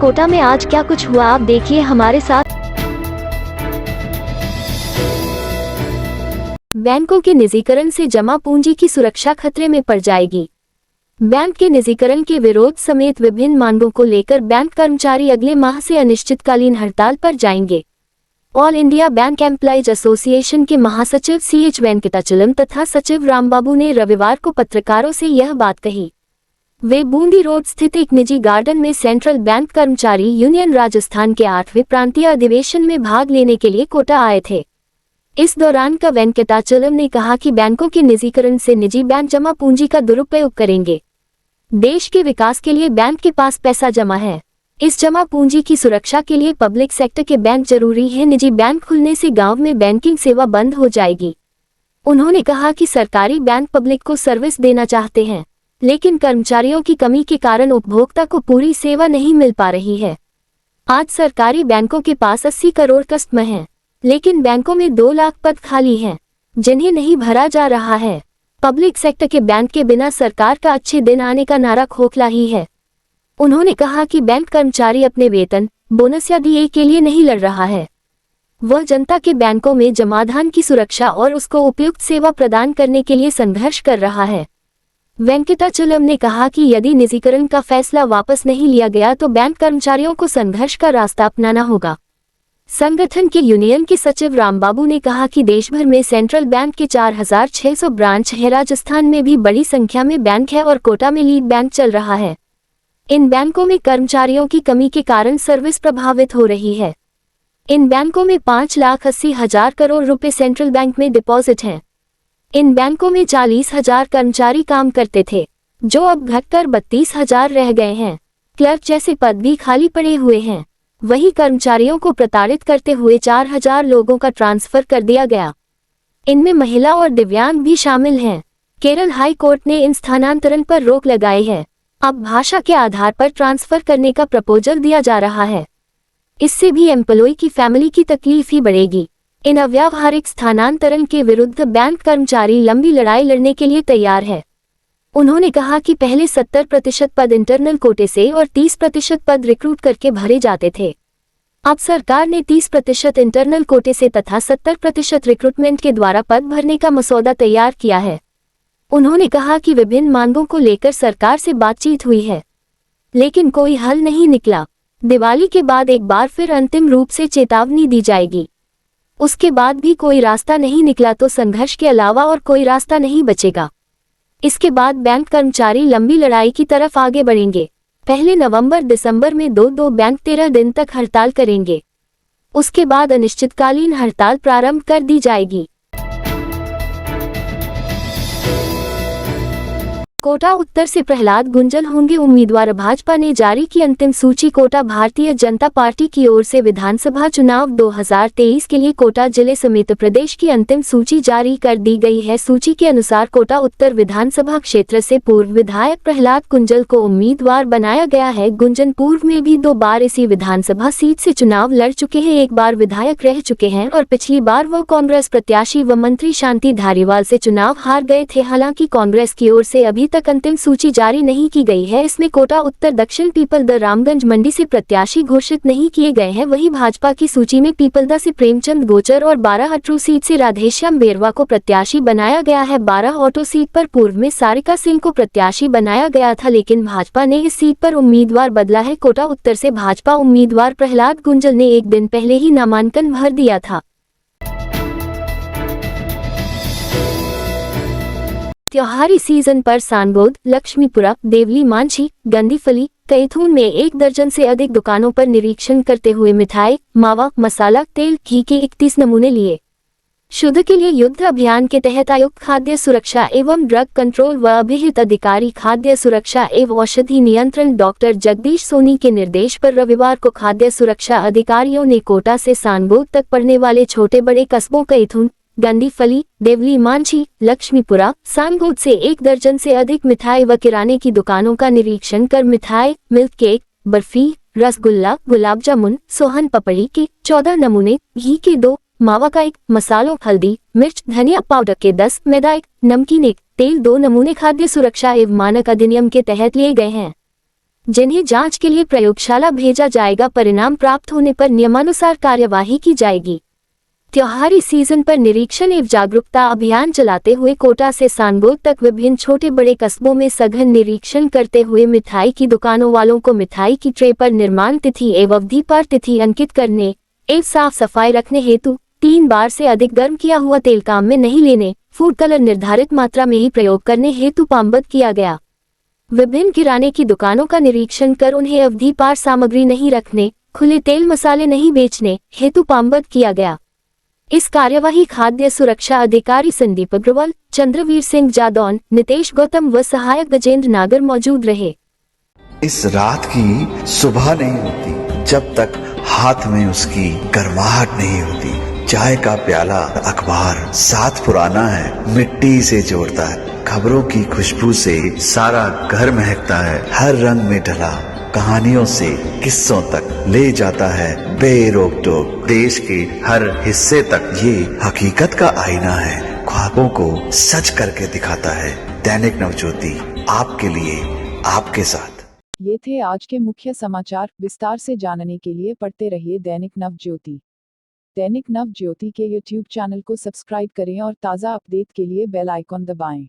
कोटा में आज क्या कुछ हुआ आप देखिए हमारे साथ। बैंकों के निजीकरण से जमा पूंजी की सुरक्षा खतरे में पड़ जाएगी। बैंक के निजीकरण के विरोध समेत विभिन्न मांगों को लेकर बैंक कर्मचारी अगले माह से अनिश्चितकालीन हड़ताल पर जाएंगे। All India bank employees association के महासचिव CH वेंकटाचलम तथा सचिव रामबाबू ने रविवार को पत्रकारों से यह बात कही। वे बूंदी रोड स्थित एक निजी गार्डन में सेंट्रल बैंक कर्मचारी यूनियन राजस्थान के 8वें प्रांतीय अधिवेशन में भाग लेने के लिए कोटा आए थे। इस दौरान का वेंकटाचलम ने कहा कि बैंकों के निजीकरण से निजी बैंक जमा पूंजी का दुरुपयोग करेंगे। देश के विकास के लिए बैंक के पास पैसा जमा है। इस जमा पूंजी की सुरक्षा के लिए पब्लिक सेक्टर के बैंक जरूरी है। निजी बैंक खुलने से गांव में बैंकिंग सेवा बंद हो जाएगी। उन्होंने कहा कि सरकारी बैंक पब्लिक को सर्विस देना चाहते हैं, लेकिन कर्मचारियों की कमी के कारण उपभोक्ता को पूरी सेवा नहीं मिल पा रही है। आज सरकारी बैंकों के पास 80 करोड़ कस्टमर हैं, लेकिन बैंकों में 2 लाख पद खाली हैं, जिन्हें नहीं भरा जा रहा है। पब्लिक सेक्टर के बैंक के बिना सरकार का अच्छे दिन आने का नारा खोखला ही है। उन्होंने कहा कि बैंक कर्मचारी अपने वेतन, बोनस या DA के लिए नहीं लड़ रहा है। वह जनता के बैंकों में जमाधन की सुरक्षा और उसको उपयुक्त सेवा प्रदान करने के लिए संघर्ष कर रहा है। वेंकटाचलम ने कहा कि यदि निजीकरण का फैसला वापस नहीं लिया गया तो बैंक कर्मचारियों को संघर्ष का रास्ता अपनाना होगा। संगठन के यूनियन के सचिव रामबाबू ने कहा कि देश भर में सेंट्रल बैंक के 4600 ब्रांच है। राजस्थान में भी बड़ी संख्या में बैंक है और कोटा में लीड बैंक चल रहा है। इन बैंकों में कर्मचारियों की कमी के कारण सर्विस प्रभावित हो रही है। इन बैंकों में 5,80,000 करोड़ रुपए सेंट्रल बैंक में डिपॉजिट हैं। इन बैंकों में 40,000 कर्मचारी काम करते थे, जो अब घटकर 32,000 रह गए हैं। क्लर्क जैसे पद भी खाली पड़े हुए हैं। वही कर्मचारियों को प्रताड़ित करते हुए 4,000 लोगों का ट्रांसफर कर दिया गया। इनमें महिला और दिव्यांग भी शामिल हैं। केरल हाई कोर्ट ने इन स्थानांतरण पर रोक लगाई है। अब भाषा के आधार पर ट्रांसफर करने का प्रपोजल दिया जा रहा है। इससे भी एम्प्लॉय की फैमिली की तकलीफ ही बढ़ेगी। इन अव्यावहारिक स्थानांतरण के विरुद्ध बैंक कर्मचारी लंबी लड़ाई लड़ने के लिए तैयार है। उन्होंने कहा कि पहले 70% पद इंटरनल कोटे से और 30% पद रिक्रूट करके भरे जाते थे। अब सरकार ने 30% इंटरनल कोटे से तथा 70% रिक्रूटमेंट के द्वारा पद भरने का मसौदा तैयार किया है। उन्होंने कहा कि विभिन्न मांगों को लेकर सरकार से बातचीत हुई है, लेकिन कोई हल नहीं निकला। दिवाली के बाद एक बार फिर अंतिम रूप से चेतावनी दी जाएगी। उसके बाद भी कोई रास्ता नहीं निकला तो संघर्ष के अलावा और कोई रास्ता नहीं बचेगा। इसके बाद बैंक कर्मचारी लंबी लड़ाई की तरफ आगे बढ़ेंगे। पहले नवंबर-दिसंबर में 2 बैंक 13 दिन तक हड़ताल करेंगे। उसके बाद अनिश्चितकालीन हड़ताल प्रारंभ कर दी जाएगी। कोटा उत्तर से प्रहलाद गुंजल होंगे उम्मीदवार। भाजपा ने जारी की अंतिम सूची। कोटा भारतीय जनता पार्टी की ओर से विधानसभा चुनाव 2023 के लिए कोटा जिले समेत प्रदेश की अंतिम सूची जारी कर दी गई है। सूची के अनुसार कोटा उत्तर विधानसभा क्षेत्र से पूर्व विधायक प्रहलाद गुंजल को उम्मीदवार बनाया गया है। गुंजन पूर्व में भी 2 बार इसी विधानसभा सीट से चुनाव लड़ चुके हैं, 1 बार विधायक रह चुके हैं और पिछली बार वो कांग्रेस प्रत्याशी व मंत्री शांति धारीवाल से चुनाव हार गए थे। हालांकि कांग्रेस की ओर से अभी तक अंतिम सूची जारी नहीं की गई है। इसमें कोटा उत्तर दक्षिण पीपलदा रामगंज मंडी से प्रत्याशी घोषित नहीं किए गए हैं। वहीं भाजपा की सूची में पीपलदा से प्रेमचंद गोचर और 12 हटरू सीट से राधेश्याम बेरवा को प्रत्याशी बनाया गया है। 12 ऑटो सीट पर पूर्व में सारिका सिंह को प्रत्याशी बनाया गया था, लेकिन भाजपा ने इस सीट पर उम्मीदवार बदला है। कोटा उत्तर से भाजपा उम्मीदवार प्रहलाद गुंजल ने एक दिन पहले ही नामांकन भर दिया था। त्योहारी सीजन पर सानबोद, लक्ष्मीपुरा, देवली मांझी, गंदीफली, कैथून में 1 दर्जन से अधिक दुकानों पर निरीक्षण करते हुए मिठाई, मावा, मसाला, तेल, घी के 31 नमूने लिए। शुद्ध के लिए युद्ध अभियान के तहत आयुक्त खाद्य सुरक्षा एवं ड्रग कंट्रोल व अभिहित अधिकारी खाद्य सुरक्षा एवं औषधि नियंत्रण डॉक्टर जगदीश सोनी के निर्देश पर रविवार को खाद्य सुरक्षा अधिकारियों ने कोटा से सानबोद तक पड़ने वाले छोटे बड़े कस्बों कैथून, गंदीफली, देवली मांझी, लक्ष्मीपुरा, सानबोद से 1 दर्जन से अधिक मिठाई व किराने की दुकानों का निरीक्षण कर मिठाई, मिल्क केक, बर्फी, रसगुल्ला, गुलाब जामुन, सोहन पपड़ी के 14 नमूने, घी के 2, मावा का 1, मसालों, हल्दी, मिर्च, धनिया पाउडर के 10, मैदा 1, नमकीन 1, तेल 2 नमूने खाद्य सुरक्षा एवं मानक अधिनियम के तहत लिए गए हैं। जिन्हें जांच के लिए प्रयोगशाला भेजा जाएगा। परिणाम प्राप्त होने पर नियमानुसार कार्यवाही की जाएगी। त्योहारी सीजन पर निरीक्षण एवं जागरूकता अभियान चलाते हुए कोटा से सानगोल तक विभिन्न छोटे बड़े कस्बों में सघन निरीक्षण करते हुए मिठाई की दुकानों वालों को मिठाई की ट्रे पर निर्माण तिथि एवं अवधि पर तिथि अंकित करने एवं साफ सफाई रखने हेतु 3 बार से अधिक गर्म किया हुआ तेल काम में नहीं लेने, फूड कलर निर्धारित मात्रा में ही प्रयोग करने हेतु पाबंद किया गया। विभिन्न किराने की दुकानों का निरीक्षण कर उन्हें अवधि पार सामग्री नहीं रखने, खुले तेल मसाले नहीं बेचने हेतु पाबंद किया गया। इस कार्यवाही खाद्य सुरक्षा अधिकारी संदीप अग्रवाल, चंद्रवीर सिंह जादौन, नितेश गौतम व सहायक गजेंद्र नागर मौजूद रहे। इस रात की सुबह नहीं होती जब तक हाथ में उसकी गर्माहट नहीं होती। चाय का प्याला, अखबार साथ पुराना है, मिट्टी से जोड़ता है। खबरों की खुशबू से सारा घर महकता है। हर रंग में ढला कहानियों से किस्सों तक ले जाता है बेरोक टोक। देश के हर हिस्से तक ये हकीकत का आईना है, ख्वाबों को सच करके दिखाता है। दैनिक नवज्योति, आपके लिए, आपके साथ। ये थे आज के मुख्य समाचार। विस्तार से जानने के लिए पढ़ते रहिए दैनिक नवज्योति। दैनिक नवज्योति के YouTube चैनल को सब्सक्राइब करें और ताज़ा अपडेट के लिए बेल आइकॉन दबाएं।